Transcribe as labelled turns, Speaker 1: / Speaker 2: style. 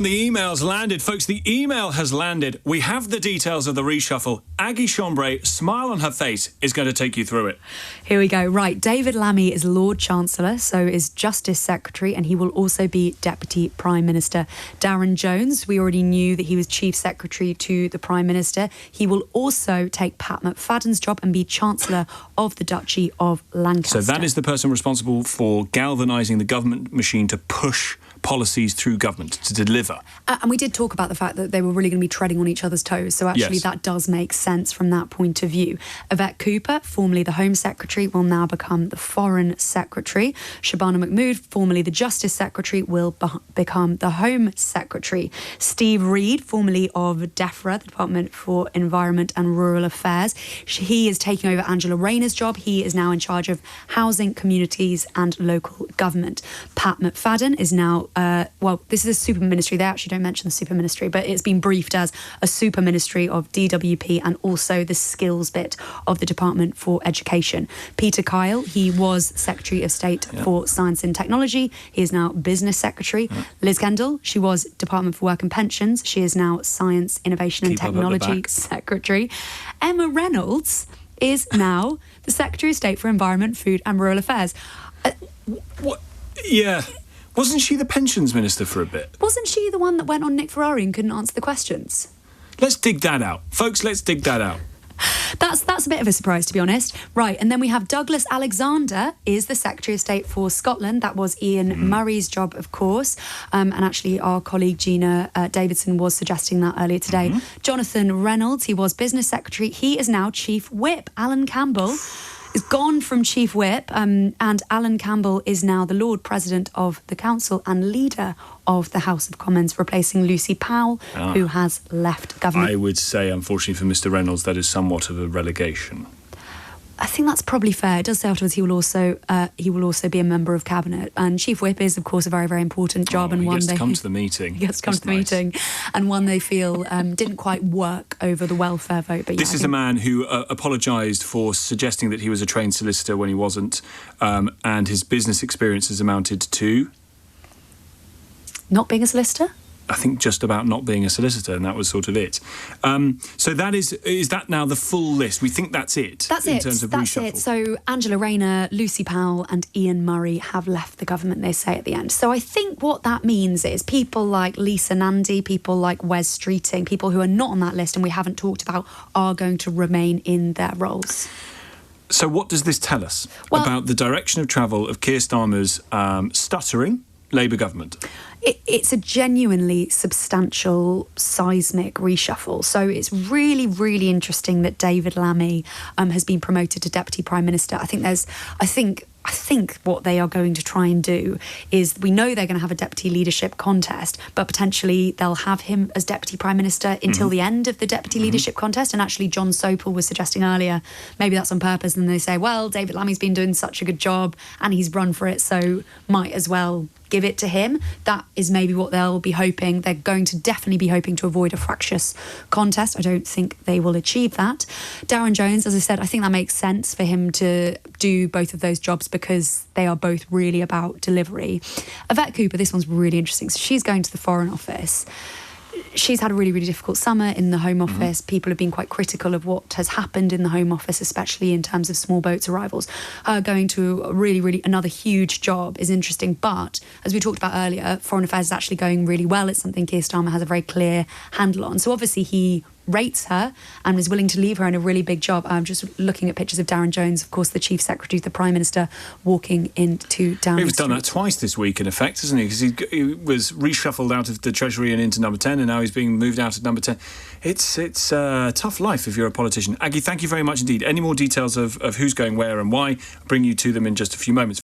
Speaker 1: The email's landed. Folks, the email has landed. We have the details of the reshuffle. Aggie Chambre, smile on her face, is going to take you through it.
Speaker 2: Here we go. Right, David Lammy is Lord Chancellor, so is Justice Secretary, and he will also be Deputy Prime Minister. Darren Jones, we already knew that he was Chief Secretary to the Prime Minister. He will also take Pat McFadden's job and be Chancellor of the Duchy of Lancaster.
Speaker 1: So that is the person responsible for galvanising the government machine to push policies through government, to deliver.
Speaker 2: And we did talk about the fact that they were really going to be treading on each other's toes, so actually that does make sense from that point of view. Yvette Cooper, formerly the Home Secretary, will now become the Foreign Secretary. Shabana Mahmood, formerly the Justice Secretary, will become the Home Secretary. Steve Reed, formerly of DEFRA, the Department for Environment and Rural Affairs, he is taking over Angela Rayner's job. He is now in charge of housing, communities and local government. Pat McFadden is now this is a super ministry. They actually don't mention the super ministry, but it's been briefed as a super ministry of DWP and also the skills bit of the Department for Education. Peter Kyle, he was Secretary of State for Science and Technology. He is now Business Secretary. Liz Kendall, she was Department for Work and Pensions. She is now Science, Innovation and Technology Secretary. Emma Reynolds is now the Secretary of State for Environment, Food and Rural Affairs.
Speaker 1: What? Yeah. Wasn't she the pensions minister for a bit?
Speaker 2: Wasn't she the one that went on Nick Ferrari and couldn't answer the questions?
Speaker 1: Let's dig that out. Folks, let's dig that out.
Speaker 2: That's a bit of a surprise, to be honest. Right, and then we have Douglas Alexander is the Secretary of State for Scotland. That was Ian Murray's job, of course. And actually, our colleague Gina Davidson was suggesting that earlier today. Jonathan Reynolds, he was Business Secretary. He is now Chief Whip. Alan Campbell is gone from Chief Whip, and Alan Campbell is now the Lord President of the Council and Leader of the House of Commons, replacing Lucy Powell, who has left government.
Speaker 1: I would say, unfortunately for Mr Reynolds, that is somewhat of a relegation.
Speaker 2: I think that's probably fair. It does say afterwards he will also be a member of cabinet. And Chief Whip is, of course, a very, very important job, and
Speaker 1: he
Speaker 2: one
Speaker 1: gets to come to the meeting.
Speaker 2: He gets to come to the meeting, and one they feel didn't quite work over the welfare vote. But
Speaker 1: this is a man who apologised for suggesting that he was a trained solicitor when he wasn't, and his business experience has amounted to
Speaker 2: not being a solicitor.
Speaker 1: I think just about not being a solicitor, and that was sort of it. So that is that now the full list? We think that's it.
Speaker 2: That's
Speaker 1: in
Speaker 2: it.
Speaker 1: terms of
Speaker 2: that's
Speaker 1: reshuffle.
Speaker 2: it. So Angela Rayner, Lucy Powell, and Ian Murray have left the government. They say at the end. So I think what that means is people like Lisa Nandy, people like Wes Streeting, people who are not on that list and we haven't talked about, are going to remain in their roles.
Speaker 1: So what does this tell us about the direction of travel of Keir Starmer's stuttering Labour government?
Speaker 2: It's a genuinely substantial, seismic reshuffle. So it's really, really interesting that David Lammy has been promoted to Deputy Prime Minister. I think what they are going to try and do is, we know they're going to have a deputy leadership contest, but potentially they'll have him as Deputy Prime Minister until the end of the deputy leadership contest. And actually, John Sopel was suggesting earlier, maybe that's on purpose. And they say, well, David Lammy's been doing such a good job and he's run for it, so might as well give it to him. That is maybe what they'll be hoping. They're going to definitely be hoping to avoid a fractious contest. I don't think they will achieve that. Darren Jones, as I said, I think that makes sense for him to do both of those jobs because they are both really about delivery. Yvette Cooper, this one's really interesting. So she's going to the Foreign Office. She's had a really, really difficult summer in the Home Office. People have been quite critical of what has happened in the Home Office, especially in terms of small boats arrivals. Her going to really another huge job is interesting. But as we talked about earlier, Foreign Affairs is actually going really well. It's something Keir Starmer has a very clear handle on. So obviously he rates her and is willing to leave her in a really big job. I'm just looking at pictures of Darren Jones, of course, the Chief Secretary to the Prime Minister, walking into Downing
Speaker 1: He's
Speaker 2: Street.
Speaker 1: done that twice this week, in effect, hasn't he? Because he was reshuffled out of the Treasury and into number 10, and now he's being moved out of number 10. It's a tough life if you're a politician. Aggie, thank you very much indeed. Any more details of who's going where and why, I'll bring you to them in just a few moments.